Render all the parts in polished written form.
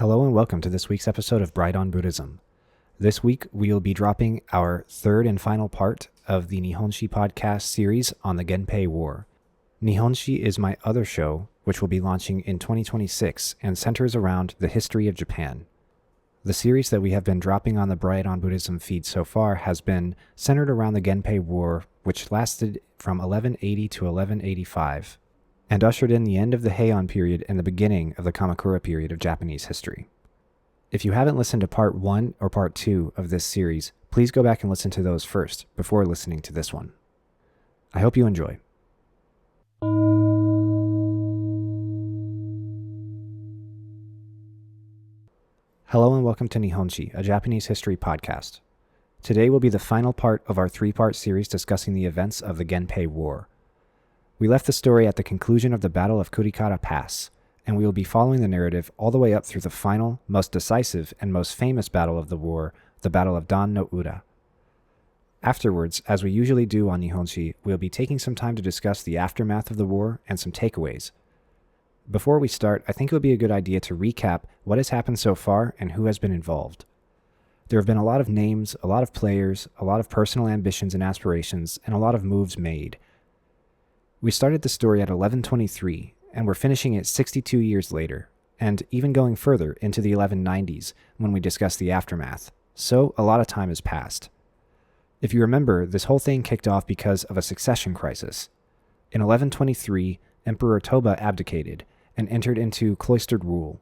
Hello and welcome to this week's episode of Bright on Buddhism. This week we will be dropping our third and final part of the Nihonshi podcast series on the Genpei War. Nihonshi is my other show, which will be launching in 2026 and centers around the history of Japan. The series that we have been dropping on the Bright on Buddhism feed so far has been centered around the Genpei War, which lasted from 1180 to 1185. And ushered in the end of the Heian period and the beginning of the Kamakura period of Japanese history. If you haven't listened to part 1 or part 2 of this series, please go back and listen to those first before listening to this one. I hope you enjoy. Hello and welcome to Nihonshi, a Japanese history podcast. Today will be the final part of our 3-part series discussing the events of the Genpei War. We left the story at the conclusion of the Battle of Kurikara Pass, and we will be following the narrative all the way up through the final, most decisive, and most famous battle of the war, the Battle of Dan no Ura. Afterwards, as we usually do on Nihonshi, we will be taking some time to discuss the aftermath of the war and some takeaways. Before we start, I think it would be a good idea to recap what has happened so far and who has been involved. There have been a lot of names, a lot of players, a lot of personal ambitions and aspirations, and a lot of moves made. We started the story at 1123, and we're finishing it 62 years later, and even going further into the 1190s when we discuss the aftermath, so a lot of time has passed. If you remember, this whole thing kicked off because of a succession crisis. In 1123, Emperor Toba abdicated and entered into cloistered rule.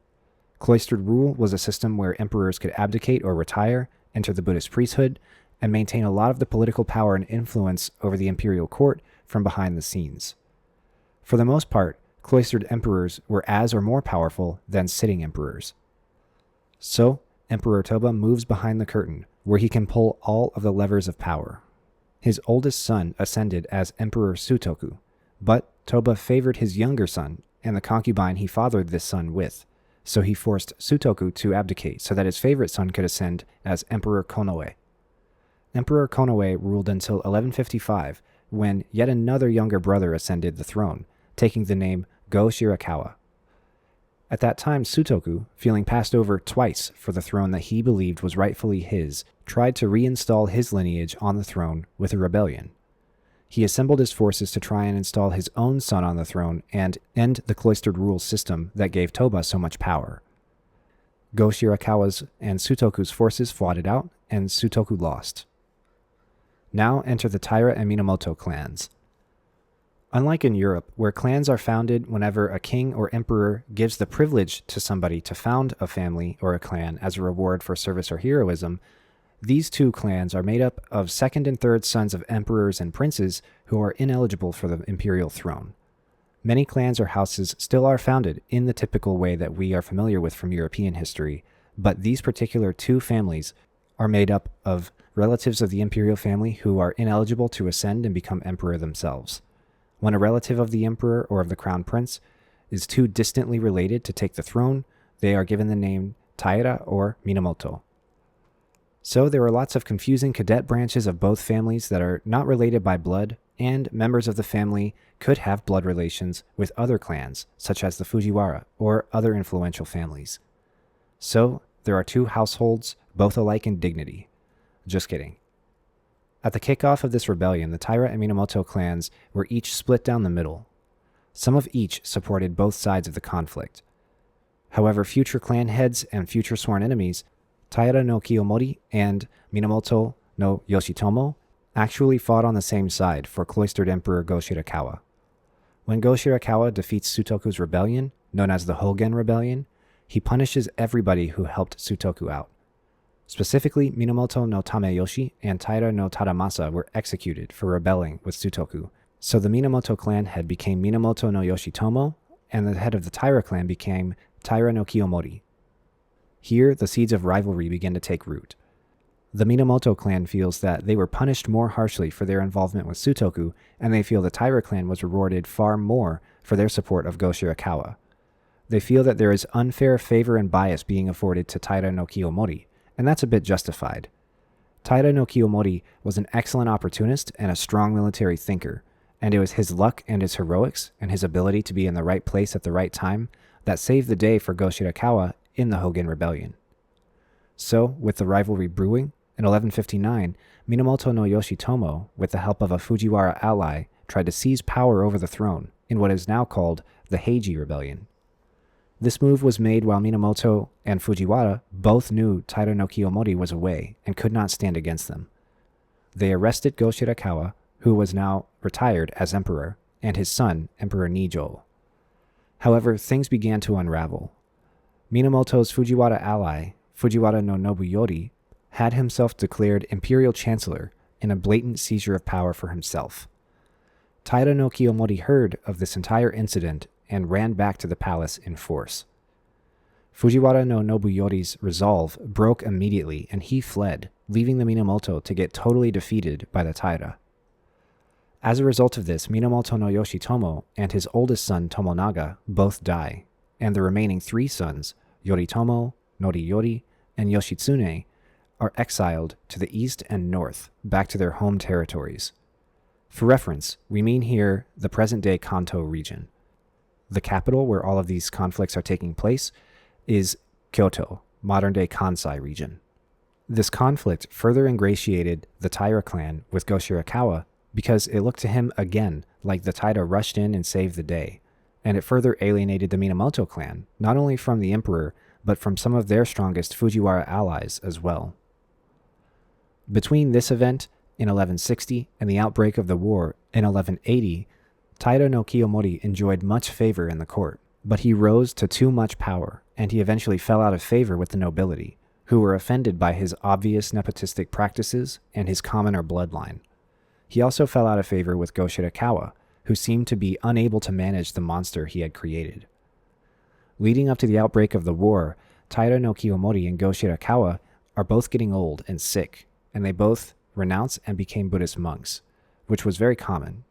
Cloistered rule was a system where emperors could abdicate or retire, enter the Buddhist priesthood, and maintain a lot of the political power and influence over the imperial court from behind the scenes. For the most part, cloistered emperors were as or more powerful than sitting emperors. So, Emperor Toba moves behind the curtain, where he can pull all of the levers of power. His oldest son ascended as Emperor Sutoku, but Toba favored his younger son and the concubine he fathered this son with, so he forced Sutoku to abdicate so that his favorite son could ascend as Emperor Konoe. Emperor Konoe ruled until 1155, when yet another younger brother ascended the throne, taking the name Go Shirakawa. At that time, Sutoku, feeling passed over twice for the throne that he believed was rightfully his, tried to reinstall his lineage on the throne with a rebellion. He assembled his forces to try and install his own son on the throne and end the cloistered rule system that gave Toba so much power. Go Shirakawa's and Sutoku's forces fought it out, and Sutoku lost. Now enter the Taira and Minamoto clans. Unlike in Europe, where clans are founded whenever a king or emperor gives the privilege to somebody to found a family or a clan as a reward for service or heroism, these two clans are made up of second and third sons of emperors and princes who are ineligible for the imperial throne. Many clans or houses still are founded in the typical way that we are familiar with from European history, but these particular two families are made up of relatives of the imperial family who are ineligible to ascend and become emperor themselves. When a relative of the emperor or of the crown prince is too distantly related to take the throne, they are given the name Taira or Minamoto. So there are lots of confusing cadet branches of both families that are not related by blood, and members of the family could have blood relations with other clans, such as the Fujiwara or other influential families. So there are two households, both alike in dignity. Just kidding. At the kickoff of this rebellion, the Taira and Minamoto clans were each split down the middle. Some of each supported both sides of the conflict. However, future clan heads and future sworn enemies, Taira no Kiyomori and Minamoto no Yoshitomo, actually fought on the same side for cloistered Emperor Go Shirakawa. When Go Shirakawa defeats Sutoku's rebellion, known as the Hogen Rebellion, he punishes everybody who helped Sutoku out. Specifically, Minamoto no Tameyoshi and Taira no Tadamasa were executed for rebelling with Sutoku, so the Minamoto clan head became Minamoto no Yoshitomo, and the head of the Taira clan became Taira no Kiyomori. Here, the seeds of rivalry begin to take root. The Minamoto clan feels that they were punished more harshly for their involvement with Sutoku, and they feel the Taira clan was rewarded far more for their support of Go Shirakawa. They feel that there is unfair favor and bias being afforded to Taira no Kiyomori, and that's a bit justified. Taira no Kiyomori was an excellent opportunist and a strong military thinker, and it was his luck and his heroics and his ability to be in the right place at the right time that saved the day for Go Shirakawa in the Hogen Rebellion. So, with the rivalry brewing, in 1159, Minamoto no Yoshitomo, with the help of a Fujiwara ally, tried to seize power over the throne in what is now called the Heiji Rebellion. This move was made while Minamoto and Fujiwara both knew Taira no Kiyomori was away and could not stand against them. They arrested Go Shirakawa, who was now retired as emperor, and his son, Emperor Nijo. However, things began to unravel. Minamoto's Fujiwara ally, Fujiwara no Nobuyori, had himself declared imperial chancellor in a blatant seizure of power for himself. Taira no Kiyomori heard of this entire incident and ran back to the palace in force. Fujiwara no Nobuyori's resolve broke immediately and he fled, leaving the Minamoto to get totally defeated by the Taira. As a result of this, Minamoto no Yoshitomo and his oldest son Tomonaga both die, and the remaining three sons, Yoritomo, Noriyori, and Yoshitsune, are exiled to the east and north, back to their home territories. For reference, we mean here the present-day Kanto region. The capital where all of these conflicts are taking place is Kyoto, modern-day Kansai region. This conflict further ingratiated the Taira clan with Go Shirakawa because it looked to him again like the Taira rushed in and saved the day, and it further alienated the Minamoto clan, not only from the emperor, but from some of their strongest Fujiwara allies as well. Between this event in 1160 and the outbreak of the war in 1180, Taira no Kiyomori enjoyed much favor in the court, but he rose to too much power, and he eventually fell out of favor with the nobility, who were offended by his obvious nepotistic practices and his commoner bloodline. He also fell out of favor with Go Shirakawa, who seemed to be unable to manage the monster he had created. Leading up to the outbreak of the war, Taira no Kiyomori and Go Shirakawa are both getting old and sick, and they both renounced and became Buddhist monks, which was very common.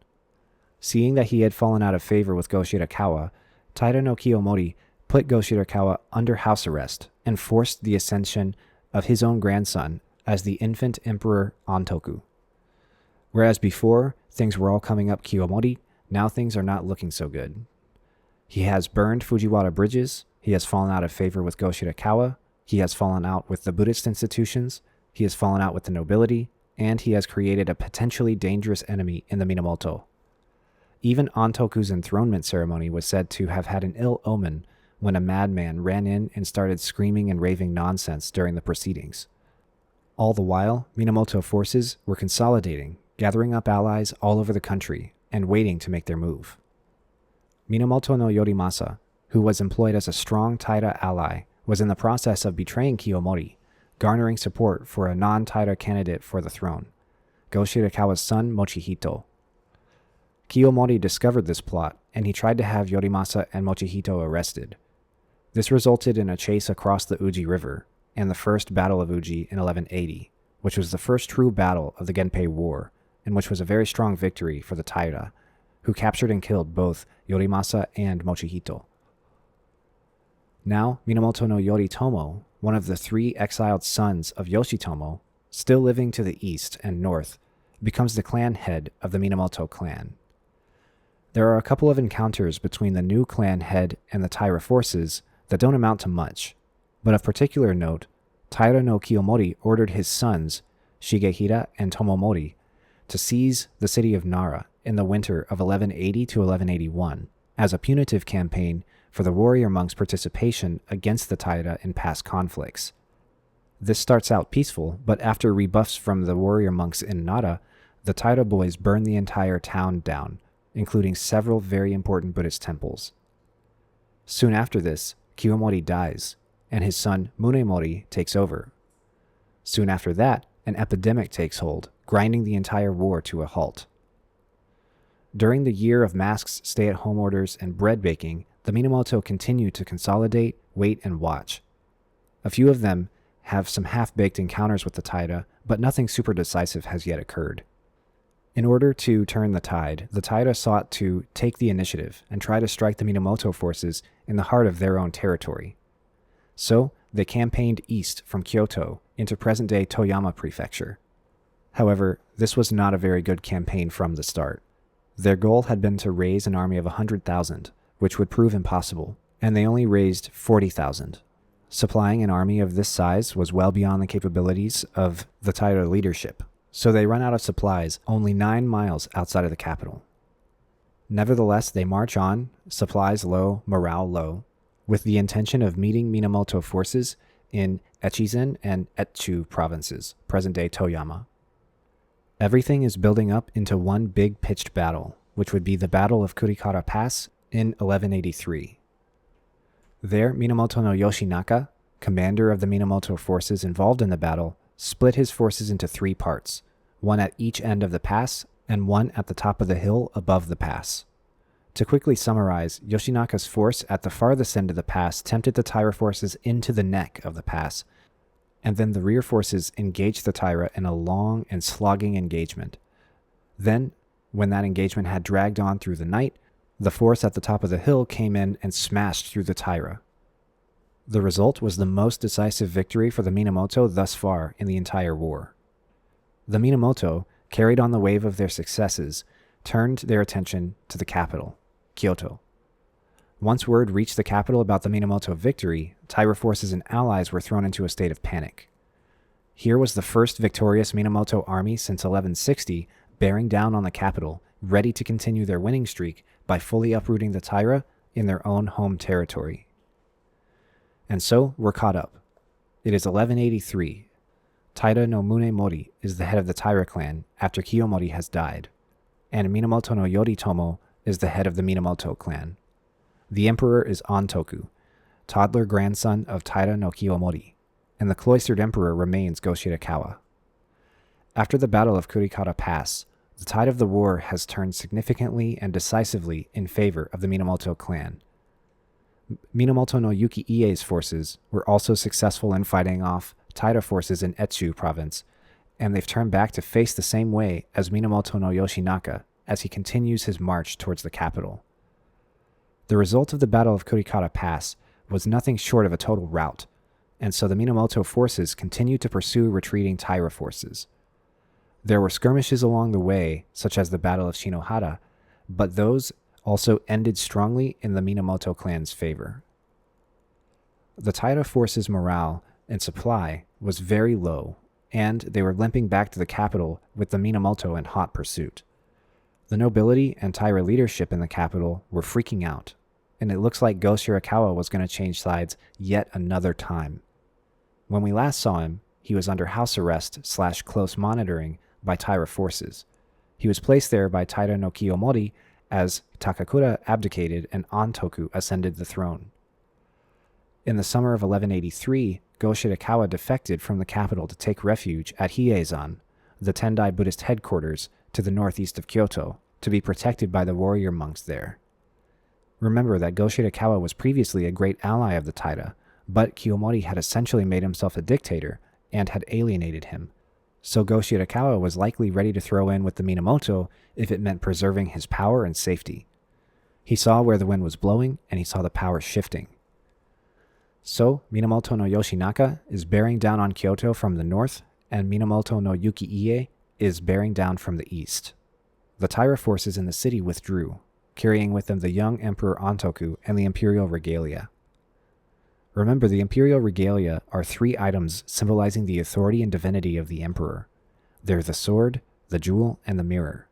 Seeing that he had fallen out of favor with Go Shirakawa, Taira no Kiyomori put Go Shirakawa under house arrest and forced the ascension of his own grandson as the infant emperor Antoku. Whereas before, things were all coming up Kiyomori, now things are not looking so good. He has burned Fujiwara bridges, he has fallen out of favor with Go Shirakawa, he has fallen out with the Buddhist institutions, he has fallen out with the nobility, and he has created a potentially dangerous enemy in the Minamoto. Even Antoku's enthronement ceremony was said to have had an ill omen when a madman ran in and started screaming and raving nonsense during the proceedings. All the while, Minamoto forces were consolidating, gathering up allies all over the country, and waiting to make their move. Minamoto no Yorimasa, who was employed as a strong Taira ally, was in the process of betraying Kiyomori, garnering support for a non-Taira candidate for the throne, Go Shirakawa's son Mochihito. Kiyomori discovered this plot, and he tried to have Yorimasa and Mochihito arrested. This resulted in a chase across the Uji River, and the first Battle of Uji in 1180, which was the first true battle of the Genpei War, and which was a very strong victory for the Taira, who captured and killed both Yorimasa and Mochihito. Now, Minamoto no Yoritomo, one of the three exiled sons of Yoshitomo, still living to the east and north, becomes the clan head of the Minamoto clan. There are a couple of encounters between the new clan head and the Taira forces that don't amount to much, but of particular note, Taira no Kiyomori ordered his sons, Shigehira and Tomomori, to seize the city of Nara in the winter of 1180 to 1181 as a punitive campaign for the warrior monks' participation against the Taira in past conflicts. This starts out peaceful, but after rebuffs from the warrior monks in Nara, the Taira boys burn the entire town down, including several very important Buddhist temples. Soon after this, Kiyomori dies, and his son Munemori takes over. Soon after that, an epidemic takes hold, grinding the entire war to a halt. During the year of masks, stay-at-home orders, and bread baking, the Minamoto continue to consolidate, wait, and watch. A few of them have some half-baked encounters with the Taira, but nothing super decisive has yet occurred. In order to turn the tide, the Taira sought to take the initiative and try to strike the Minamoto forces in the heart of their own territory. So, they campaigned east from Kyoto into present-day Toyama Prefecture. However, this was not a very good campaign from the start. Their goal had been to raise an army of 100,000, which would prove impossible, and they only raised 40,000. Supplying an army of this size was well beyond the capabilities of the Taira leadership, so they run out of supplies only 9 miles outside of the capital. Nevertheless, they march on, supplies low, morale low, with the intention of meeting Minamoto forces in Echizen and Etchu provinces, present-day Toyama. Everything is building up into one big pitched battle, which would be the Battle of Kurikara Pass in 1183. There, Minamoto no Yoshinaka, commander of the Minamoto forces involved in the battle, split his forces into 3 parts, one at each end of the pass and one at the top of the hill above the pass. To quickly summarize, Yoshinaka's force at the farthest end of the pass tempted the Taira forces into the neck of the pass, and then the rear forces engaged the Taira in a long and slogging engagement. Then, when that engagement had dragged on through the night, the force at the top of the hill came in and smashed through the Taira. The result was the most decisive victory for the Minamoto thus far in the entire war. The Minamoto, carried on the wave of their successes, turned their attention to the capital, Kyoto. Once word reached the capital about the Minamoto victory, Taira forces and allies were thrown into a state of panic. Here was the first victorious Minamoto army since 1160 bearing down on the capital, ready to continue their winning streak by fully uprooting the Taira in their own home territory. And so we're caught up. It is 1183. Taira no Munemori is the head of the Taira clan after Kiyomori has died, and Minamoto no Yoritomo is the head of the Minamoto clan. The emperor is Antoku, toddler grandson of Taira no Kiyomori, and the cloistered emperor remains Go-Shirakawa. After the Battle of Kurikara Pass, the tide of the war has turned significantly and decisively in favor of the Minamoto clan. Minamoto no Yuki-Ie's forces were also successful in fighting off Taira forces in Etchu province, and they've turned back to face the same way as Minamoto no Yoshinaka as he continues his march towards the capital. The result of the Battle of Kurikara Pass was nothing short of a total rout, and so the Minamoto forces continued to pursue retreating Taira forces. There were skirmishes along the way, such as the Battle of Shinohara, but those also ended strongly in the Minamoto clan's favor. The Taira forces' morale and supply was very low, and they were limping back to the capital with the Minamoto in hot pursuit. The nobility and Taira leadership in the capital were freaking out, and it looks like Go-Shirakawa was going to change sides yet another time. When we last saw him, he was under house arrest / close monitoring by Taira forces. He was placed there by Taira no Kiyomori as Takakura abdicated and Antoku ascended the throne. In the summer of 1183, Go-Shirakawa defected from the capital to take refuge at Hiezan, the Tendai Buddhist headquarters to the northeast of Kyoto, to be protected by the warrior monks there. Remember that Go-Shirakawa was previously a great ally of the Taira, but Kiyomori had essentially made himself a dictator and had alienated him, so Go-Shirakawa was likely ready to throw in with the Minamoto if it meant preserving his power and safety. He saw where the wind was blowing, and he saw the power shifting. So, Minamoto no Yoshinaka is bearing down on Kyoto from the north, and Minamoto no Yuki-Ie is bearing down from the east. The Taira forces in the city withdrew, carrying with them the young Emperor Antoku and the imperial regalia. Remember, the imperial regalia are 3 items symbolizing the authority and divinity of the emperor. They're the sword, the jewel, and the mirror.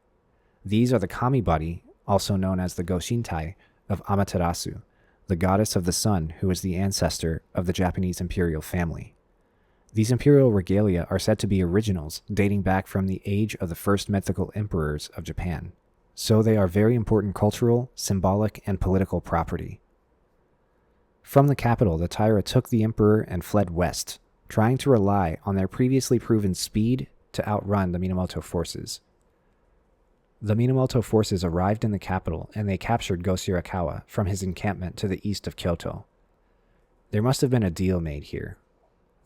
These are the kami body, also known as the Goshintai, of Amaterasu, the goddess of the sun who is the ancestor of the Japanese imperial family. These imperial regalia are said to be originals dating back from the age of the first mythical emperors of Japan, so they are very important cultural, symbolic, and political property. From the capital, the Taira took the emperor and fled west, trying to rely on their previously proven speed to outrun the Minamoto forces. The Minamoto forces arrived in the capital and they captured Go-Shirakawa from his encampment to the east of Kyoto. There must have been a deal made here.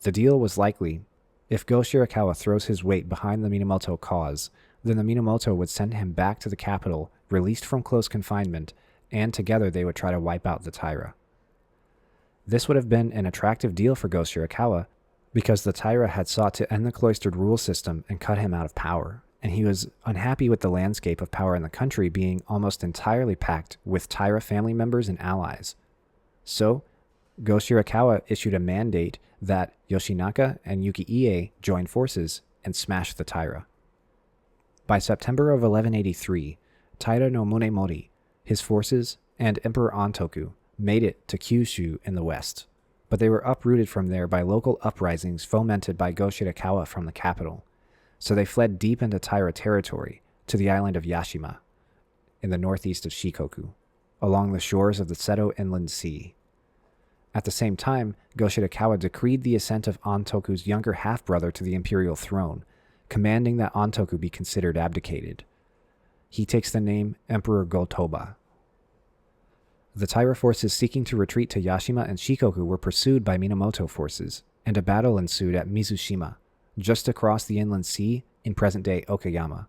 The deal was likely, if Go-Shirakawa throws his weight behind the Minamoto cause, then the Minamoto would send him back to the capital, released from close confinement, and together they would try to wipe out the Taira. This would have been an attractive deal for Go-Shirakawa, because the Taira had sought to end the cloistered rule system and cut him out of power, and he was unhappy with the landscape of power in the country being almost entirely packed with Taira family members and allies. So, Go Shirakawa issued a mandate that Yoshinaka and Yuki-ie join forces and smash the Taira. By September of 1183, Taira no Munemori, his forces, and Emperor Antoku made it to Kyushu in the west, but they were uprooted from there by local uprisings fomented by Go Shirakawa from the capital, so they fled deep into Taira territory to the island of Yashima, in the northeast of Shikoku, along the shores of the Seto Inland Sea. At the same time, Go Shirakawa decreed the ascent of Antoku's younger half-brother to the imperial throne, commanding that Antoku be considered abdicated. He takes the name Emperor Go-Toba. The Taira forces seeking to retreat to Yashima and Shikoku were pursued by Minamoto forces, and a battle ensued at Mizushima, just across the inland sea in present-day Okayama.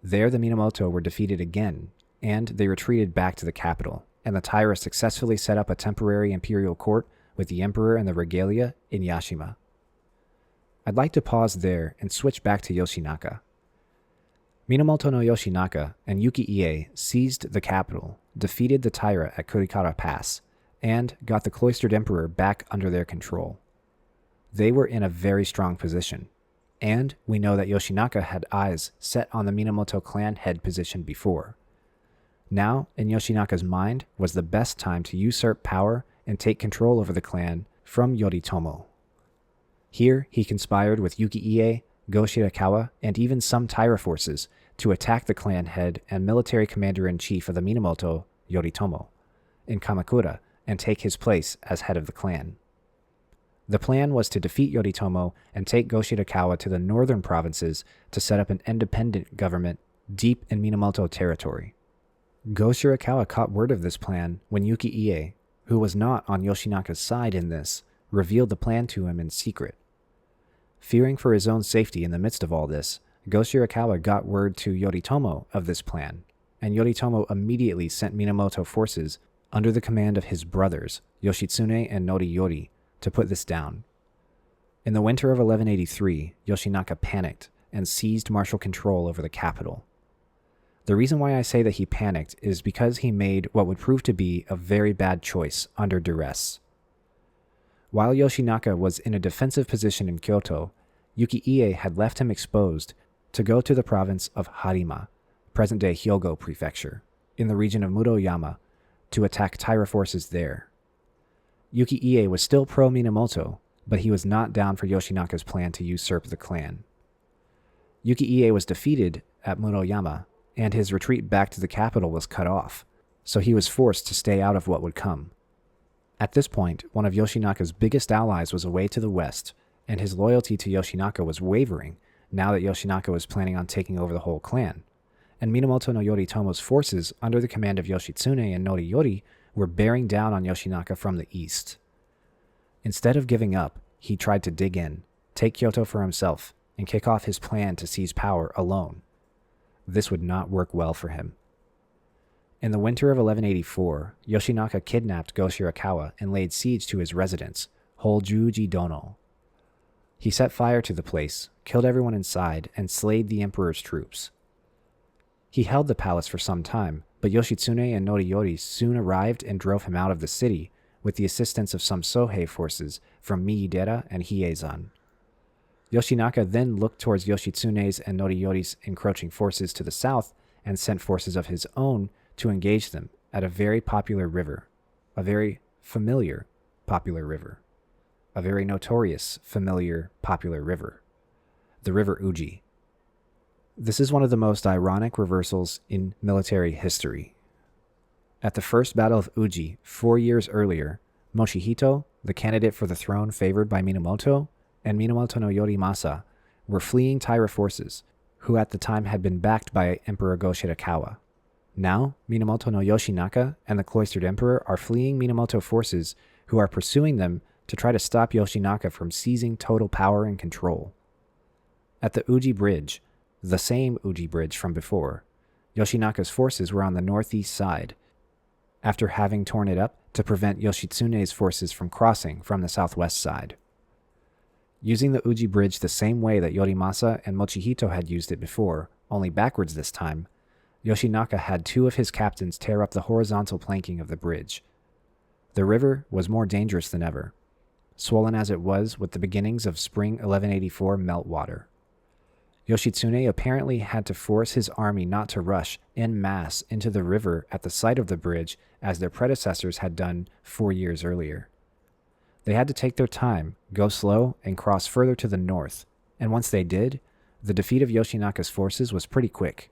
There the Minamoto were defeated again, and they retreated back to the capital, and the Taira successfully set up a temporary imperial court with the emperor and the regalia in Yashima. I'd like to pause there and switch back to Yoshinaka. Minamoto no Yoshinaka and Yuki-ie seized the capital, defeated the Taira at Kurikara Pass, and got the cloistered emperor back under their control. They were in a very strong position, and we know that Yoshinaka had eyes set on the Minamoto clan head position before. Now, in Yoshinaka's mind, was the best time to usurp power and take control over the clan from Yoritomo. Here, he conspired with Yuki-ie, Go Shirakawa, and even some Taira forces to attack the clan head and military commander-in-chief of the Minamoto, Yoritomo, in Kamakura and take his place as head of the clan. The plan was to defeat Yoritomo and take Go Shirakawa to the northern provinces to set up an independent government deep in Minamoto territory. Go Shirakawa caught word of this plan when Yuki-ie, who was not on Yoshinaka's side in this, revealed the plan to him in secret. Fearing for his own safety in the midst of all this, Go Shirakawa got word to Yoritomo of this plan, and Yoritomo immediately sent Minamoto forces under the command of his brothers, Yoshitsune and Noriyori, to put this down. In the winter of 1183, Yoshinaka panicked and seized martial control over the capital. The reason why I say that he panicked is because he made what would prove to be a very bad choice under duress. While Yoshinaka was in a defensive position in Kyoto, Yuki-ie had left him exposed to go to the province of Harima, present-day Hyogo Prefecture, in the region of Muroyama, to attack Taira forces there. Yuki-ie was still pro-Minamoto, but he was not down for Yoshinaka's plan to usurp the clan. Yuki-ie was defeated at Muroyama, and his retreat back to the capital was cut off, so he was forced to stay out of what would come. At this point, one of Yoshinaka's biggest allies was away to the west, and his loyalty to Yoshinaka was wavering now that Yoshinaka was planning on taking over the whole clan, and Minamoto no Yoritomo's forces under the command of Yoshitsune and Noriyori were bearing down on Yoshinaka from the east. Instead of giving up, he tried to dig in, take Kyoto for himself, and kick off his plan to seize power alone. This would not work well for him. In the winter of 1184, Yoshinaka kidnapped Go Shirakawa and laid siege to his residence, Hojuji Dono. He set fire to the place, killed everyone inside, and slayed the emperor's troops. He held the palace for some time, but Yoshitsune and Noriyori soon arrived and drove him out of the city with the assistance of some Sohei forces from Miidera and Hiezan. Yoshinaka then looked towards Yoshitsune's and Noriyori's encroaching forces to the south and sent forces of his own to engage them at a very popular river, a very familiar popular river, a very notorious familiar popular river, the River Uji. This is one of the most ironic reversals in military history. At the First Battle of Uji, 4 years earlier, Mochihito, the candidate for the throne favored by Minamoto, and Minamoto no Yorimasa were fleeing Taira forces, who at the time had been backed by Emperor Go Shirakawa. Now, Minamoto no Yoshinaka and the cloistered emperor are fleeing Minamoto forces who are pursuing them to try to stop Yoshinaka from seizing total power and control. At the Uji Bridge, the same Uji Bridge from before, Yoshinaka's forces were on the northeast side, after having torn it up to prevent Yoshitsune's forces from crossing from the southwest side. Using the Uji Bridge the same way that Yorimasa and Mochihito had used it before, only backwards this time, Yoshinaka had 2 of his captains tear up the horizontal planking of the bridge. The river was more dangerous than ever, swollen as it was with the beginnings of spring 1184 meltwater. Yoshitsune apparently had to force his army not to rush en masse into the river at the site of the bridge as their predecessors had done 4 years earlier. They had to take their time, go slow, and cross further to the north, and once they did, the defeat of Yoshinaka's forces was pretty quick.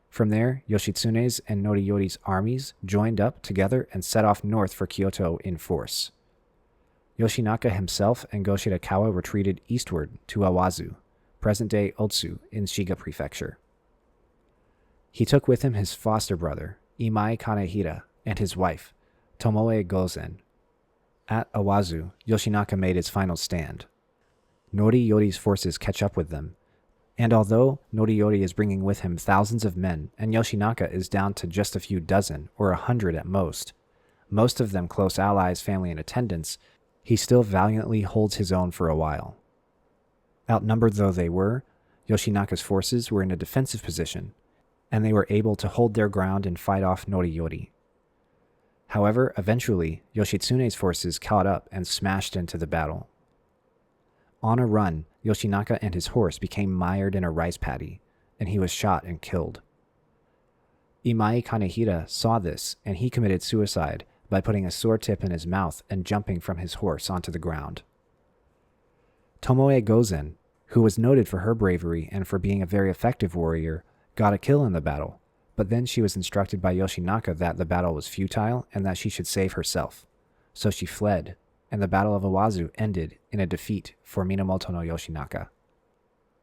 From there, Yoshitsune's and Noriyori's armies joined up together and set off north for Kyoto in force. Yoshinaka himself and Go Shirakawa retreated eastward to Awazu, present-day Otsu in Shiga Prefecture. He took with him his foster brother, Imai Kanehira, and his wife, Tomoe Gozen. At Awazu, Yoshinaka made his final stand. Noriyori's forces catch up with them, and although Noriyori is bringing with him thousands of men and Yoshinaka is down to just a few dozen or 100 at most of them close allies, family, and attendants, he still valiantly holds his own for a while. Outnumbered though they were, Yoshinaka's forces were in a defensive position, and they were able to hold their ground and fight off Noriyori. However, eventually, Yoshitsune's forces caught up and smashed into the battle. On a run, Yoshinaka and his horse became mired in a rice paddy, and he was shot and killed. Imai Kanehira saw this, and he committed suicide by putting a sword tip in his mouth and jumping from his horse onto the ground. Tomoe Gozen, who was noted for her bravery and for being a very effective warrior, got a kill in the battle, but then she was instructed by Yoshinaka that the battle was futile and that she should save herself. So she fled, and the Battle of Awazu ended in a defeat for Minamoto no Yoshinaka.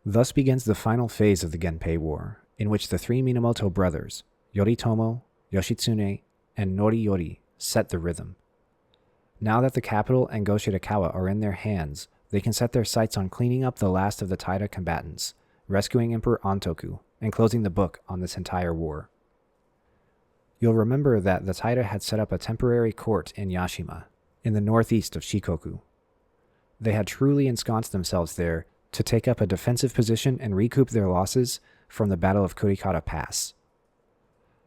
Thus begins the final phase of the Genpei War, in which the three Minamoto brothers, Yoritomo, Yoshitsune, and Noriyori, set the rhythm. Now that the capital and Go Shirakawa are in their hands, they can set their sights on cleaning up the last of the Taira combatants, rescuing Emperor Antoku, and closing the book on this entire war. You'll remember that the Taira had set up a temporary court in Yashima, in the northeast of Shikoku. They had truly ensconced themselves there to take up a defensive position and recoup their losses from the Battle of Kurikara Pass.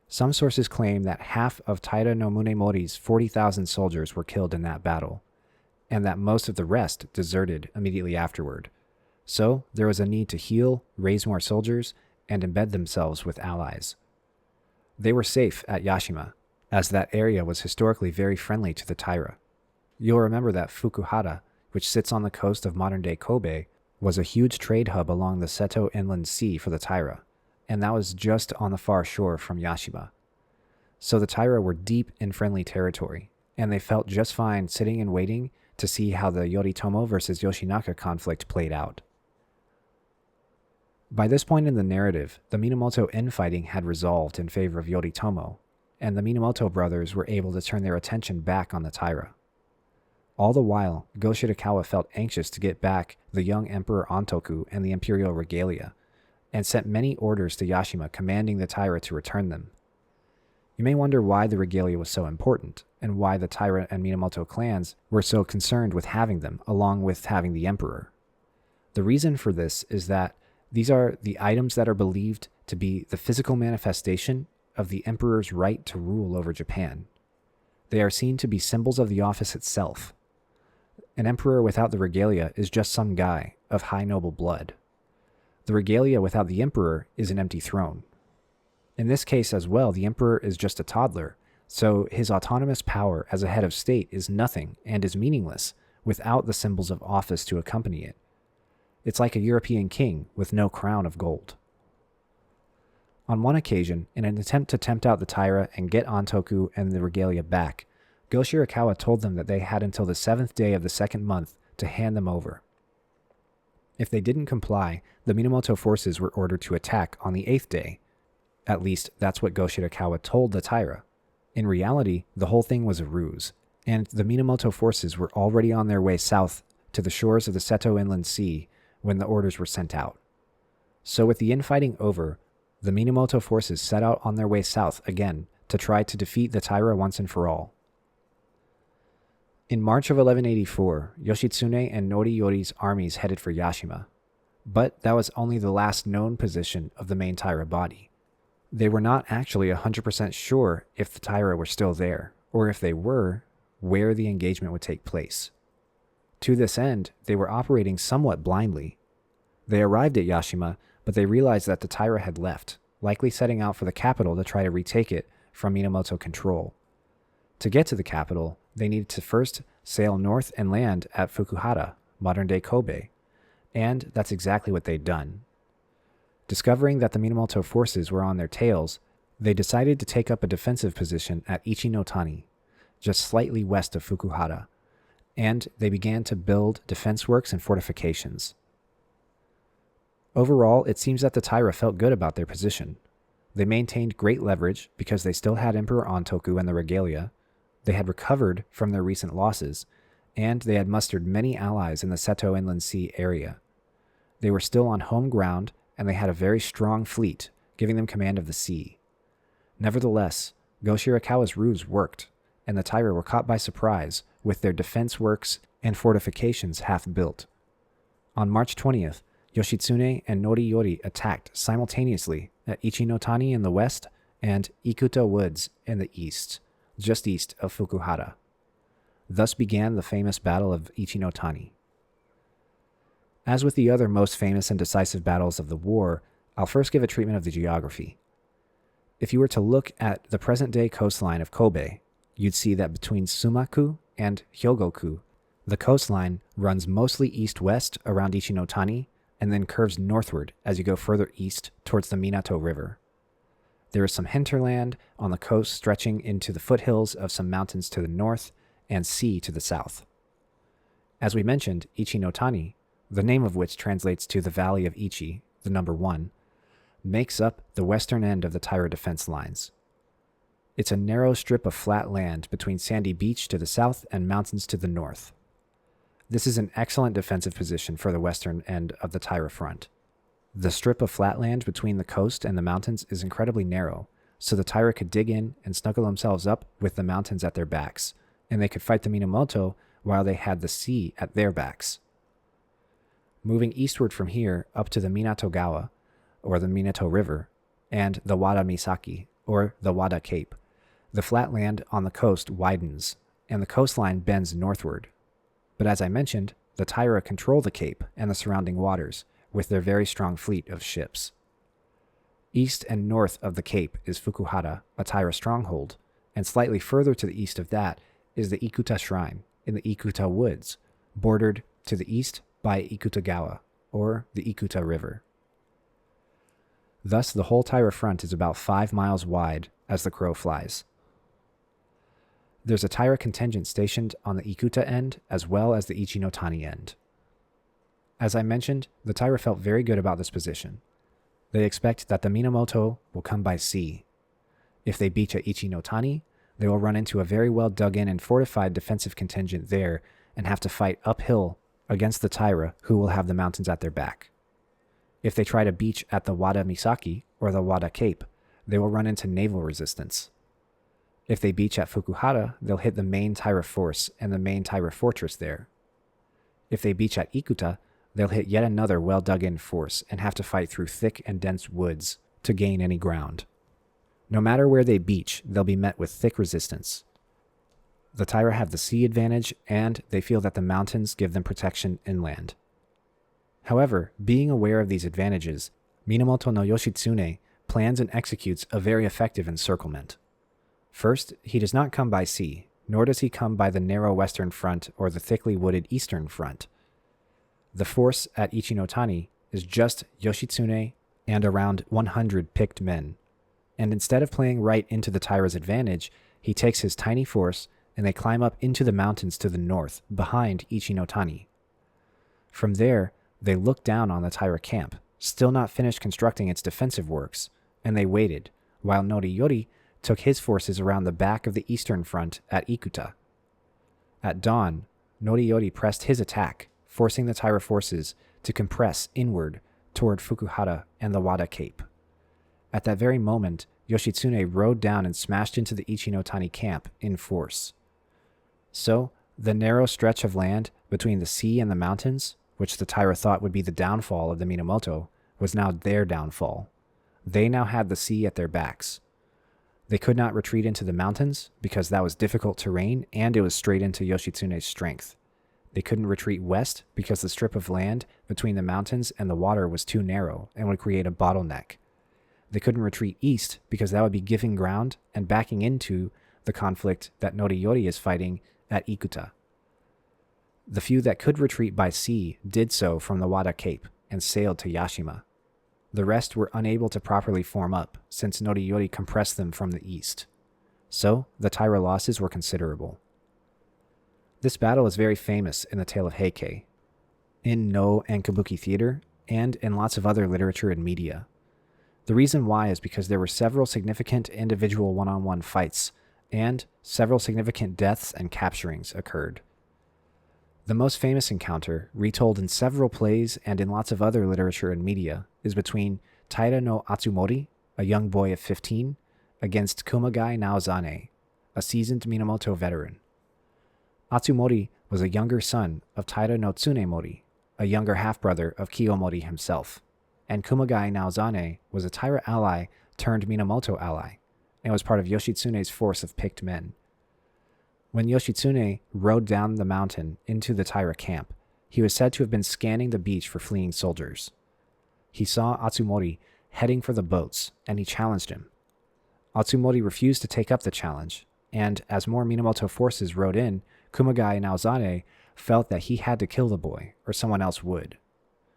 Some sources claim that half of Taira no Munemori's 40,000 soldiers were killed in that battle, and that most of the rest deserted immediately afterward. So there was a need to heal, raise more soldiers, and embed themselves with allies. They were safe at Yashima, as that area was historically very friendly to the Taira. You'll remember that Fukuhara, which sits on the coast of modern-day Kobe, was a huge trade hub along the Seto Inland Sea for the Taira, and that was just on the far shore from Yashima. So the Taira were deep in friendly territory, and they felt just fine sitting and waiting to see how the Yoritomo versus Yoshinaka conflict played out. By this point in the narrative, the Minamoto infighting had resolved in favor of Yoritomo, and the Minamoto brothers were able to turn their attention back on the Taira. All the while, Go Shirakawa felt anxious to get back the young Emperor Antoku and the imperial regalia, and sent many orders to Yashima commanding the Taira to return them. You may wonder why the regalia was so important, and why the Taira and Minamoto clans were so concerned with having them, along with having the emperor. The reason for this is that these are the items that are believed to be the physical manifestation of the emperor's right to rule over Japan. They are seen to be symbols of the office itself. An emperor without the regalia is just some guy of high noble blood. The regalia without the emperor is an empty throne. In this case as well, the emperor is just a toddler, so his autonomous power as a head of state is nothing and is meaningless without the symbols of office to accompany it. It's like a European king with no crown of gold. On one occasion, in an attempt to tempt out the Taira and get Antoku and the regalia back, Go Shirakawa told them that they had until the 7th day of the 2nd month to hand them over. If they didn't comply, the Minamoto forces were ordered to attack on the 8th day. At least, that's what Go Shirakawa told the Taira. In reality, the whole thing was a ruse, and the Minamoto forces were already on their way south to the shores of the Seto Inland Sea when the orders were sent out. So with the infighting over, the Minamoto forces set out on their way south again to try to defeat the Taira once and for all. In March of 1184, Yoshitsune and Noriyori's armies headed for Yashima, but that was only the last known position of the main Taira body. They were not actually 100% sure if the Taira were still there, or if they were, where the engagement would take place. To this end, they were operating somewhat blindly. They arrived at Yashima, but they realized that the Taira had left, likely setting out for the capital to try to retake it from Minamoto control. To get to the capital, they needed to first sail north and land at Fukuhara, modern-day Kobe, and that's exactly what they'd done. Discovering that the Minamoto forces were on their tails, they decided to take up a defensive position at Ichinotani, just slightly west of Fukuhara, and they began to build defense works and fortifications. Overall, it seems that the Taira felt good about their position. They maintained great leverage because they still had Emperor Antoku and the regalia, they had recovered from their recent losses, and they had mustered many allies in the Seto Inland Sea area. They were still on home ground, and they had a very strong fleet, giving them command of the sea. Nevertheless, Go Shirakawa's ruse worked, and the Taira were caught by surprise with their defense works and fortifications half built. On March 20th, Yoshitsune and Noriyori attacked simultaneously at Ichinotani in the west and Ikuta Woods in the east, just east of Fukuhara. Thus began the famous Battle of Ichinotani. As with the other most famous and decisive battles of the war, I'll first give a treatment of the geography. If you were to look at the present-day coastline of Kobe, you'd see that between Sumaku and Hyogoku, the coastline runs mostly east-west around Ichinotani and then curves northward as you go further east towards the Minato River. There is some hinterland on the coast stretching into the foothills of some mountains to the north and sea to the south. As we mentioned, Ichinotani, the name of which translates to the Valley of Ichi, the number 1, makes up the western end of the Taira defense lines. It's a narrow strip of flat land between sandy beach to the south and mountains to the north. This is an excellent defensive position for the western end of the Taira front. The strip of flat land between the coast and the mountains is incredibly narrow, so the Taira could dig in and snuggle themselves up with the mountains at their backs, and they could fight the Minamoto while they had the sea at their backs. Moving eastward from here up to the Minato-gawa, or the Minato River, and the Wada Misaki, or the Wada Cape, the flat land on the coast widens, and the coastline bends northward. But as I mentioned, the Taira control the cape and the surrounding waters with their very strong fleet of ships. East and north of the cape is Fukuhara, a Taira stronghold, and slightly further to the east of that is the Ikuta Shrine in the Ikuta Woods, bordered to the east by Ikutagawa, or the Ikuta River. Thus, the whole Taira front is about 5 miles wide as the crow flies. There's a Taira contingent stationed on the Ikuta end as well as the Ichinotani end. As I mentioned, the Taira felt very good about this position. They expect that the Minamoto will come by sea. If they beach at Ichinotani, they will run into a very well dug in and fortified defensive contingent there and have to fight uphill against the Taira, who will have the mountains at their back. If they try to beach at the Wada Misaki or the Wada Cape, they will run into naval resistance. If they beach at Fukuhara, they'll hit the main Taira force and the main Taira fortress there. If they beach at Ikuta, they'll hit yet another well-dug-in force and have to fight through thick and dense woods to gain any ground. No matter where they beach, they'll be met with thick resistance. The Taira have the sea advantage, and they feel that the mountains give them protection inland. However, being aware of these advantages, Minamoto no Yoshitsune plans and executes a very effective encirclement. First, he does not come by sea, nor does he come by the narrow western front or the thickly wooded eastern front. The force at Ichinotani is just Yoshitsune and around 100 picked men, and instead of playing right into the Taira's advantage, he takes his tiny force and they climb up into the mountains to the north, behind Ichinotani. From there, they looked down on the Taira camp, still not finished constructing its defensive works, and they waited, while Noriyori took his forces around the back of the eastern front at Ikuta. At dawn, Noriyori pressed his attack, forcing the Taira forces to compress inward toward Fukuhara and the Wada Cape. At that very moment, Yoshitsune rode down and smashed into the Ichinotani camp in force. So, the narrow stretch of land between the sea and the mountains, which the Taira thought would be the downfall of the Minamoto, was now their downfall. They now had the sea at their backs. They could not retreat into the mountains because that was difficult terrain and it was straight into Yoshitsune's strength. They couldn't retreat west because the strip of land between the mountains and the water was too narrow and would create a bottleneck. They couldn't retreat east because that would be giving ground and backing into the conflict that Noriyori is fighting at Ikuta. The few that could retreat by sea did so from the Wada Cape and sailed to Yashima. The rest were unable to properly form up since Noriyori compressed them from the east. So the Taira losses were considerable. This battle is very famous in the tale of Heikei, in No and Kabuki theater, and in lots of other literature and media. The reason why is because there were several significant individual one-on-one fights, and several significant deaths and capturings occurred. The most famous encounter, retold in several plays and in lots of other literature and media, is between Taira no Atsumori, a young boy of 15, against Kumagai Naozane, a seasoned Minamoto veteran. Atsumori was a younger son of Taira no Tsunemori, a younger half-brother of Kiyomori himself, and Kumagai Naozane was a Taira ally turned Minamoto ally, and was part of Yoshitsune's force of picked men. When Yoshitsune rode down the mountain into the Taira camp, he was said to have been scanning the beach for fleeing soldiers. He saw Atsumori heading for the boats, and he challenged him. Atsumori refused to take up the challenge, and as more Minamoto forces rode in, Kumagai Naozane felt that he had to kill the boy, or someone else would.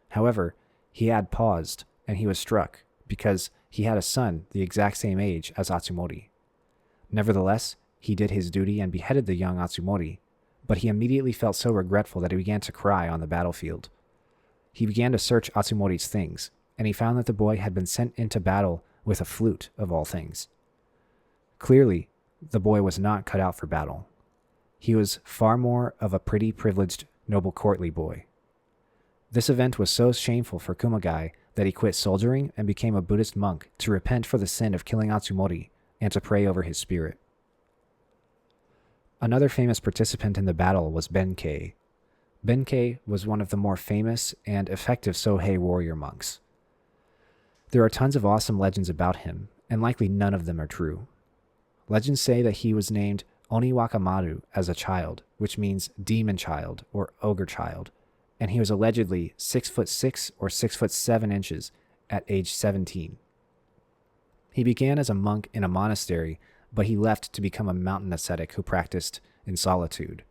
However, he had paused, and he was struck, because he had a son the exact same age as Atsumori. Nevertheless, he did his duty and beheaded the young Atsumori, but he immediately felt so regretful that he began to cry on the battlefield. He began to search Atsumori's things, and he found that the boy had been sent into battle with a flute, of all things. Clearly, the boy was not cut out for battle. He was far more of a pretty, privileged, noble courtly boy. This event was so shameful for Kumagai that he quit soldiering and became a Buddhist monk to repent for the sin of killing Atsumori and to pray over his spirit. Another famous participant in the battle was Benkei. Benkei was one of the more famous and effective Sohei warrior monks. There are tons of awesome legends about him, and likely none of them are true. Legends say that he was named Oniwakamaru as a child, which means demon child or ogre child, and he was allegedly 6'6" or 6'7" at age 17. He began as a monk in a monastery, but he left to become a mountain ascetic who practiced in solitude.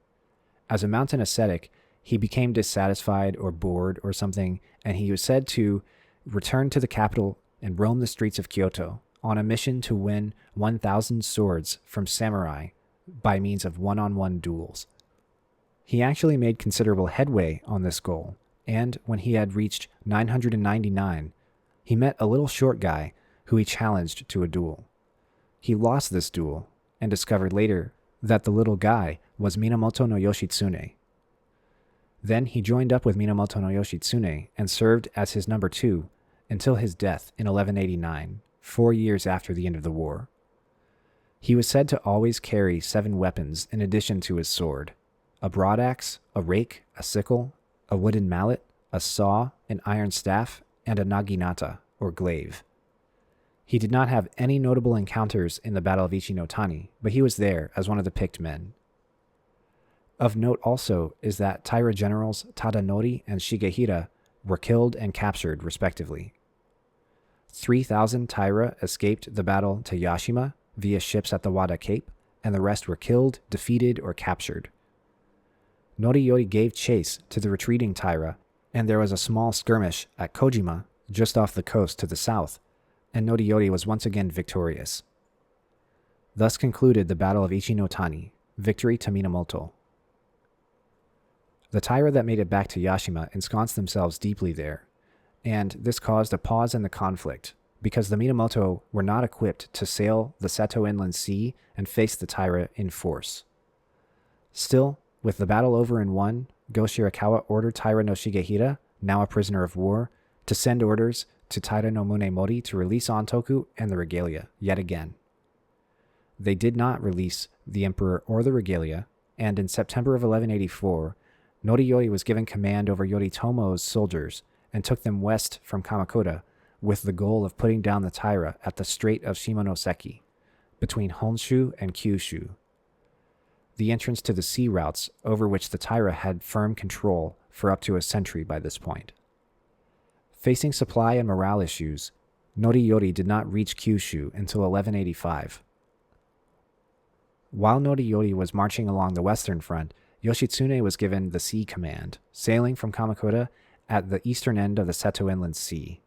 As a mountain ascetic, he became dissatisfied or bored or something, and he was said to return to the capital and roam the streets of Kyoto on a mission to win 1,000 swords from samurai by means of one-on-one duels. He actually made considerable headway on this goal, and when he had reached 999, he met a little short guy who he challenged to a duel. He lost this duel, and discovered later that the little guy was Minamoto no Yoshitsune. Then he joined up with Minamoto no Yoshitsune and served as his number 2 until his death in 1189, 4 years after the end of the war. He was said to always carry 7 weapons in addition to his sword: a broadaxe, a rake, a sickle, a wooden mallet, a saw, an iron staff, and a naginata, or glaive. He did not have any notable encounters in the Battle of Ichinotani, but he was there as one of the picked men. Of note also is that Taira generals Tadanori and Shigehira were killed and captured respectively. 3,000 Taira escaped the battle to Yashima via ships at the Wada Cape, and the rest were killed, defeated, or captured. Noriyori gave chase to the retreating Taira, and there was a small skirmish at Kojima, just off the coast to the south, and Noriyori was once again victorious. Thus concluded the Battle of Ichinotani, victory to Minamoto. The Taira that made it back to Yashima ensconced themselves deeply there, and this caused a pause in the conflict, because the Minamoto were not equipped to sail the Seto Inland Sea and face the Taira in force. Still, with the battle over and won, Go Shirakawa ordered Taira no Shigehira, now a prisoner of war, to send orders to Taira no Munemori to release Ontoku and the regalia yet again. They did not release the emperor or the regalia, and in September of 1184, Noriyori was given command over Yoritomo's soldiers and took them west from Kamakura with the goal of putting down the Taira at the Strait of Shimonoseki, between Honshu and Kyushu, the entrance to the sea routes over which the Taira had firm control for up to a century by this point. Facing supply and morale issues, Noriyori did not reach Kyushu until 1185. While Noriyori was marching along the western front, Yoshitsune was given the sea command, sailing from Kamakura at the eastern end of the Seto Inland Sea.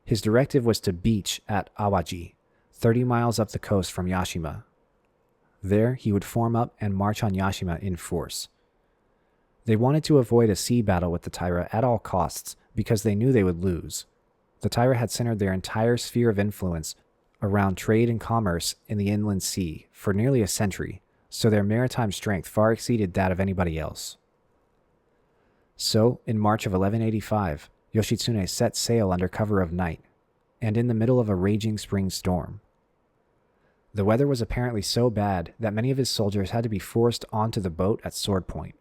His directive was to beach at Awaji, 30 miles up the coast from Yashima. There, he would form up and march on Yashima in force. They wanted to avoid a sea battle with the Taira at all costs because they knew they would lose. The Taira had centered their entire sphere of influence around trade and commerce in the inland sea for nearly a century, so their maritime strength far exceeded that of anybody else. So, in March of 1185, Yoshitsune set sail under cover of night, and in the middle of a raging spring storm. The weather was apparently so bad that many of his soldiers had to be forced onto the boat at sword point.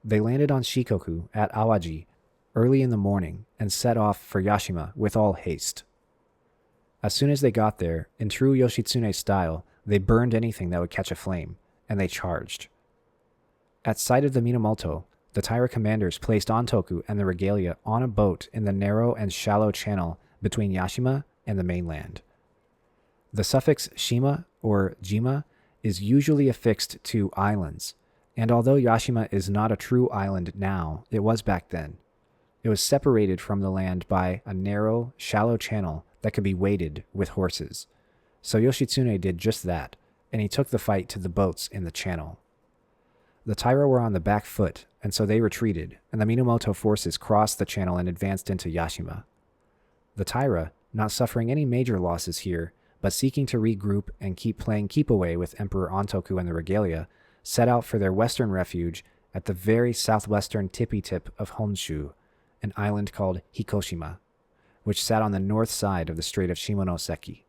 They landed on Shikoku at Awaji early in the morning and set off for Yashima with all haste. As soon as they got there, in true Yoshitsune style, they burned anything that would catch a flame, and they charged. At sight of the Minamoto, the Taira commanders placed Ontoku and the regalia on a boat in the narrow and shallow channel between Yashima and the mainland. The suffix shima or jima is usually affixed to islands, and although Yashima is not a true island now, it was back then. It was separated from the land by a narrow, shallow channel that could be waded with horses. So Yoshitsune did just that, and he took the fight to the boats in the channel. The Taira were on the back foot, and so they retreated, and the Minamoto forces crossed the channel and advanced into Yashima. The Taira, not suffering any major losses here, but seeking to regroup and keep playing keep-away with Emperor Ontoku and the regalia, set out for their western refuge at the very southwestern tippy-tip of Honshu, an island called Hikoshima, which sat on the north side of the Strait of Shimonoseki.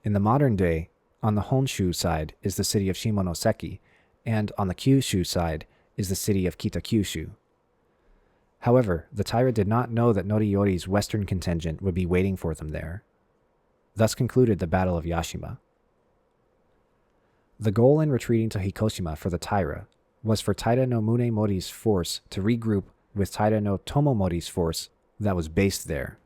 In the modern day, on the Honshu side is the city of Shimonoseki, and on the Kyushu side is the city of Kitakyushu. However, the Taira did not know that Noriyori's western contingent would be waiting for them there. Thus concluded the Battle of Yashima. The goal in retreating to Hikoshima for the Taira was for Taira no Munemori's force to regroup with Taira no Tomomori's force that was based there.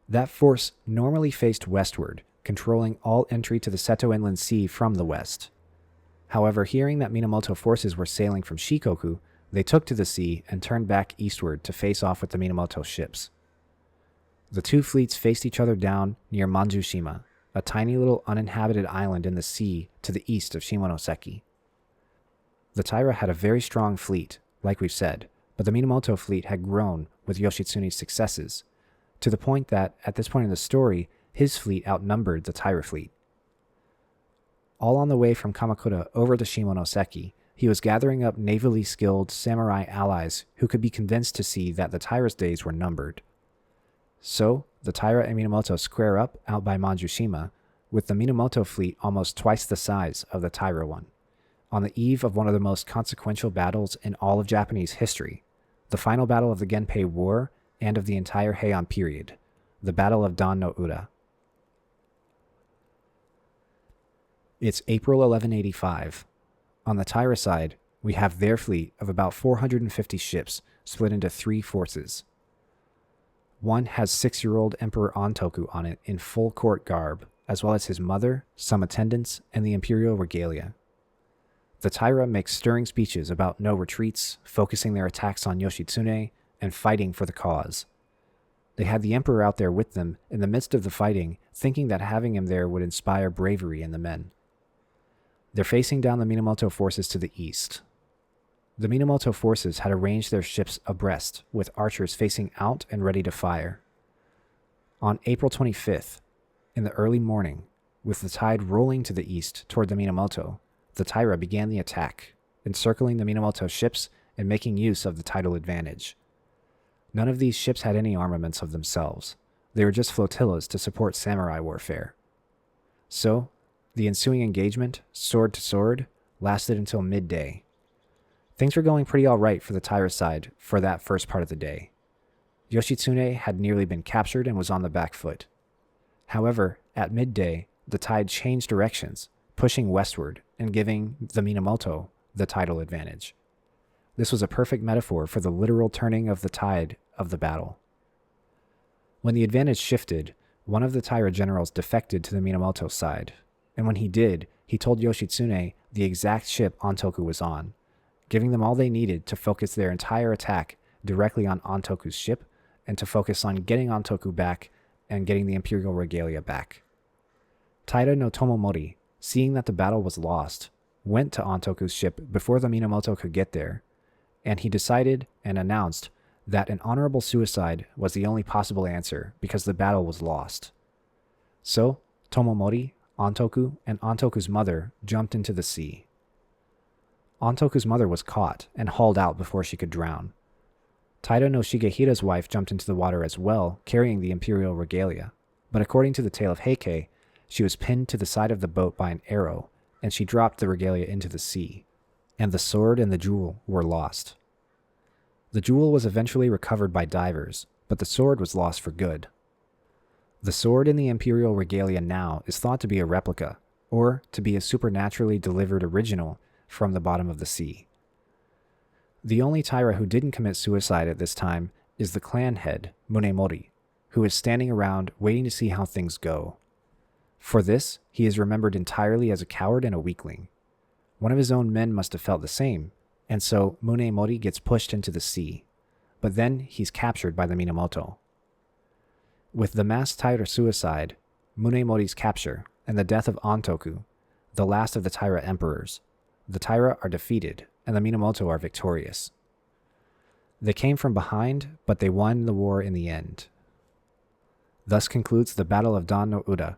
That force normally faced westward, controlling all entry to the Seto Inland Sea from the west. However, hearing that Minamoto forces were sailing from Shikoku, they took to the sea and turned back eastward to face off with the Minamoto ships. The two fleets faced each other down near Manjushima, a tiny little uninhabited island in the sea to the east of Shimonoseki. The Taira had a very strong fleet, like we've said, but the Minamoto fleet had grown with Yoshitsune's successes, to the point that, at this point in the story, his fleet outnumbered the Taira fleet. All on the way from Kamakura over to Shimonoseki, he was gathering up navally skilled samurai allies who could be convinced to see that the Taira's days were numbered. So, the Taira and Minamoto square up out by Manjushima, with the Minamoto fleet almost twice the size of the Taira one, on the eve of one of the most consequential battles in all of Japanese history, the final battle of the Genpei War and of the entire Heian period, the Battle of Dan no Ura. It's April 1185. On the Taira side, we have their fleet of about 450 ships split into three forces. One has 6-year-old Emperor Ontoku on it in full court garb, as well as his mother, some attendants, and the imperial regalia. The Taira make stirring speeches about no retreats, focusing their attacks on Yoshitsune, and fighting for the cause. They had the emperor out there with them in the midst of the fighting, thinking that having him there would inspire bravery in the men. They're facing down the Minamoto forces to the east. The Minamoto forces had arranged their ships abreast, with archers facing out and ready to fire. On April 25th, in the early morning, with the tide rolling to the east toward the Minamoto, the Taira began the attack, encircling the Minamoto ships and making use of the tidal advantage. None of these ships had any armaments of themselves. They were just flotillas to support samurai warfare. So, the ensuing engagement, sword to sword, lasted until midday. Things were going pretty all right for the Taira side for that first part of the day. Yoshitsune had nearly been captured and was on the back foot. However, at midday, the tide changed directions, pushing westward and giving the Minamoto the tidal advantage. This was a perfect metaphor for the literal turning of the tide of the battle. When the advantage shifted, one of the Taira generals defected to the Minamoto side, and when he did, he told Yoshitsune the exact ship Antoku was on, giving them all they needed to focus their entire attack directly on Antoku's ship and to focus on getting Antoku back and getting the Imperial Regalia back. Taira no Tomomori, seeing that the battle was lost, went to Antoku's ship before the Minamoto could get there, and he decided and announced that an honorable suicide was the only possible answer because the battle was lost. So, Tomomori, Antoku, and Antoku's mother jumped into the sea. Antoku's mother was caught and hauled out before she could drown. Taira no Shigehira's wife jumped into the water as well, carrying the Imperial Regalia, but according to the tale of Heike, she was pinned to the side of the boat by an arrow, and she dropped the regalia into the sea, and the sword and the jewel were lost. The jewel was eventually recovered by divers, but the sword was lost for good. The sword in the Imperial Regalia now is thought to be a replica, or to be a supernaturally delivered original from the bottom of the sea. The only Taira who didn't commit suicide at this time is the clan head, Munemori, who is standing around waiting to see how things go. For this, he is remembered entirely as a coward and a weakling. One of his own men must have felt the same, and so Munemori gets pushed into the sea, but then he's captured by the Minamoto. With the mass Taira suicide, Munemori's capture, and the death of Antoku, the last of the Taira emperors, the Taira are defeated, and the Minamoto are victorious. They came from behind, but they won the war in the end. Thus concludes the Battle of Dan no Uda,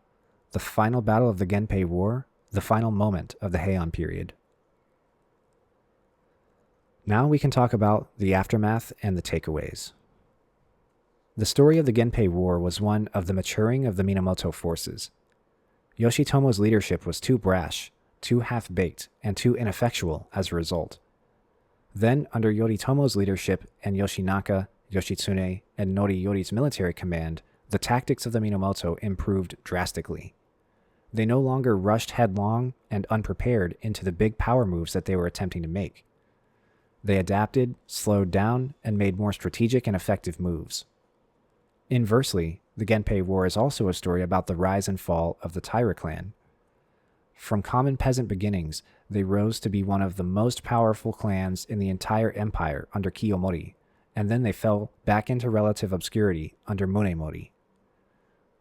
the final battle of the Genpei War, the final moment of the Heian period. Now we can talk about the aftermath and the takeaways. The story of the Genpei War was one of the maturing of the Minamoto forces. Yoshitomo's leadership was too brash, too half-baked, and too ineffectual as a result. Then, under Yoritomo's leadership and Yoshinaka, Yoshitsune, and Noriyori's military command, the tactics of the Minamoto improved drastically. They no longer rushed headlong and unprepared into the big power moves that they were attempting to make. They adapted, slowed down, and made more strategic and effective moves. Inversely, the Genpei War is also a story about the rise and fall of the Taira clan. From common peasant beginnings, they rose to be one of the most powerful clans in the entire empire under Kiyomori, and then they fell back into relative obscurity under Munemori.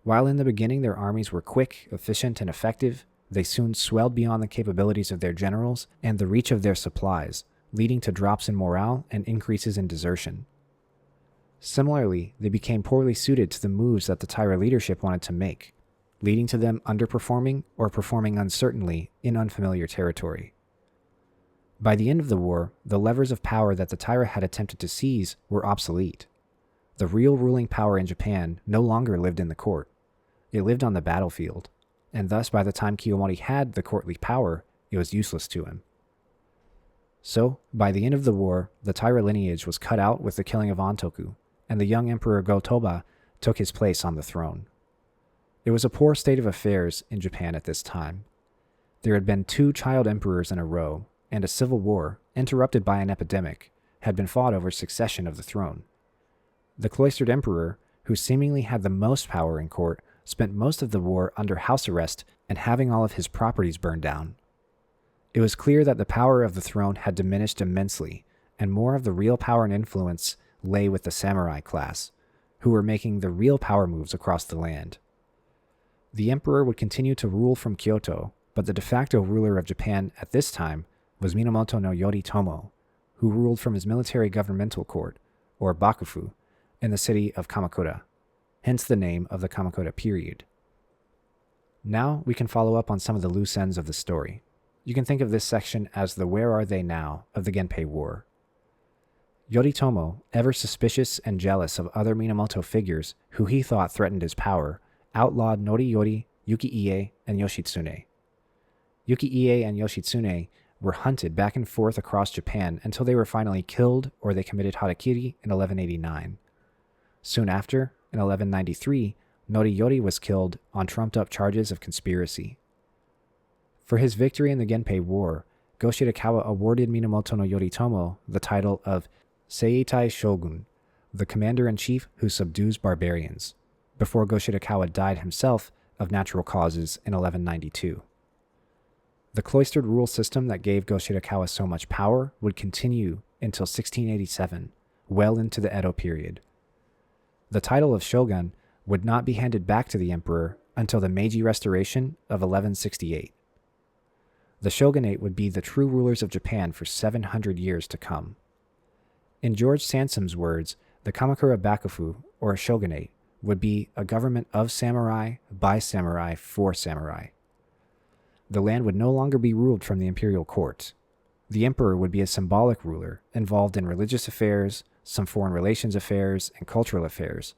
While in the beginning their armies were quick, efficient, and effective, they soon swelled beyond the capabilities of their generals and the reach of their supplies, leading to drops in morale and increases in desertion. Similarly, they became poorly suited to the moves that the Taira leadership wanted to make, leading to them underperforming or performing uncertainly in unfamiliar territory. By the end of the war, the levers of power that the Taira had attempted to seize were obsolete. The real ruling power in Japan no longer lived in the court. It lived on the battlefield, and thus by the time Kiyomori had the courtly power, it was useless to him. So, by the end of the war, the Taira lineage was cut out with the killing of Antoku, and the young Emperor Go-Toba took his place on the throne. It was a poor state of affairs in Japan at this time. There had been 2 child emperors in a row, and a civil war, interrupted by an epidemic, had been fought over succession of the throne. The cloistered emperor, who seemingly had the most power in court, spent most of the war under house arrest and having all of his properties burned down. It was clear that the power of the throne had diminished immensely, and more of the real power and influence lay with the samurai class, who were making the real power moves across the land. The emperor would continue to rule from Kyoto, but the de facto ruler of Japan at this time was Minamoto no Yoritomo, who ruled from his military governmental court, or Bakufu, in the city of Kamakura, hence the name of the Kamakura period. Now we can follow up on some of the loose ends of the story. You can think of this section as the where are they now of the Genpei War. Yoritomo, ever suspicious and jealous of other Minamoto figures who he thought threatened his power, outlawed Noriyori, Yuki-ie, and Yoshitsune. Yuki-ie and Yoshitsune were hunted back and forth across Japan until they were finally killed or they committed harakiri in 1189. Soon after, in 1193, Noriyori was killed on trumped-up charges of conspiracy. For his victory in the Genpei War, Go Shirakawa awarded Minamoto no Yoritomo the title of Seitai Shogun, the commander-in-chief who subdues barbarians, before Go Shirakawa died himself of natural causes in 1192. The cloistered rule system that gave Go Shirakawa so much power would continue until 1687, well into the Edo period. The title of shogun would not be handed back to the emperor until the Meiji Restoration of 1168. The shogunate would be the true rulers of Japan for 700 years to come. In George Sansom's words, the Kamakura Bakufu, or shogunate, would be a government of samurai, by samurai, for samurai. The land would no longer be ruled from the imperial court. The emperor would be a symbolic ruler, involved in religious affairs, some foreign relations affairs, and cultural affairs,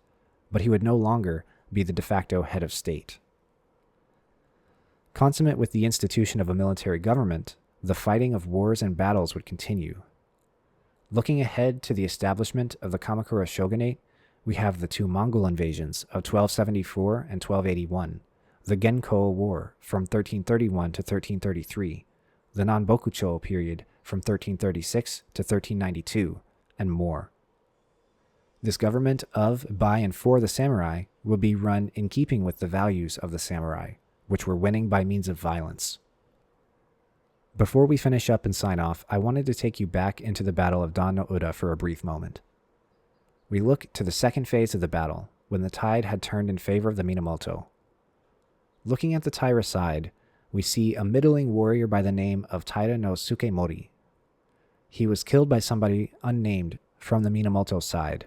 but he would no longer be the de facto head of state. Consummate with the institution of a military government, the fighting of wars and battles would continue. Looking ahead to the establishment of the Kamakura shogunate, we have the two Mongol invasions of 1274 and 1281, the Genko War from 1331 to 1333, the Nanbokucho period from 1336 to 1392, and more. This government of, by, and for the samurai would be run in keeping with the values of the samurai, which were winning by means of violence. Before we finish up and sign off, I wanted to take you back into the Battle of Dan no Uda for a brief moment. We look to the second phase of the battle, when the tide had turned in favor of the Minamoto. Looking at the Taira side, we see a middling warrior by the name of Taira no Sukemori. He was killed by somebody unnamed from the Minamoto side.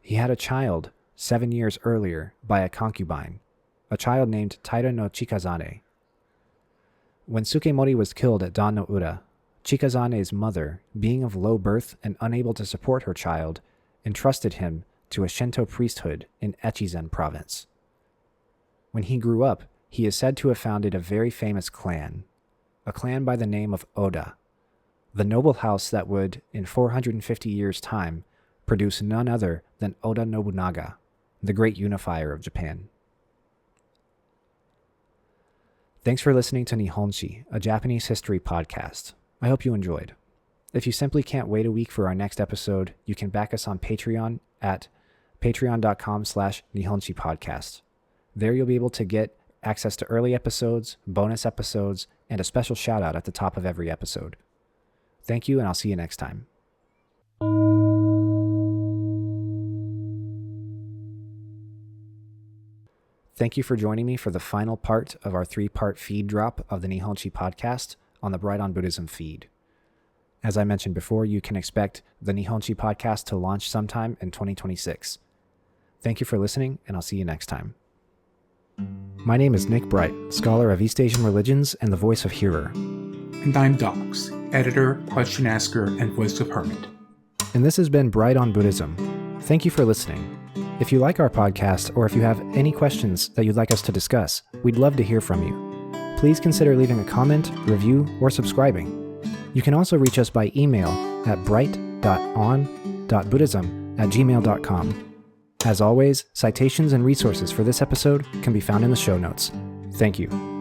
He had a child 7 years earlier by a concubine, a child named Taira no Chikazane. When Sukemori was killed at Dan no Uda, Chikazane's mother, being of low birth and unable to support her child, entrusted him to a Shinto priesthood in Echizen province. When he grew up, he is said to have founded a very famous clan, a clan by the name of Oda, the noble house that would, in 450 years' time, produce none other than Oda Nobunaga, the great unifier of Japan. Thanks for listening to Nihonshi, a Japanese history podcast. I hope you enjoyed. If you simply can't wait a week for our next episode, you can back us on Patreon at patreon.com/Nihonshi podcast. There you'll be able to get access to early episodes, bonus episodes, and a special shout out at the top of every episode. Thank you, and I'll see you next time. Thank you for joining me for the final part of our 3-part feed drop of the Nihonshi podcast on the Bright on Buddhism feed. As I mentioned before, you can expect the Nihonshi podcast to launch sometime in 2026. Thank you for listening, and I'll see you next time. My name is Nick Bright, scholar of East Asian religions and the voice of Hearer. And I'm Docs, editor, question asker, and voice of Hermit. And this has been Bright on Buddhism. Thank you for listening. If you like our podcast, or if you have any questions that you'd like us to discuss, we'd love to hear from you. Please consider leaving a comment, review, or subscribing. You can also reach us by email at bright.on.buddhism@gmail.com. As always, citations and resources for this episode can be found in the show notes. Thank you.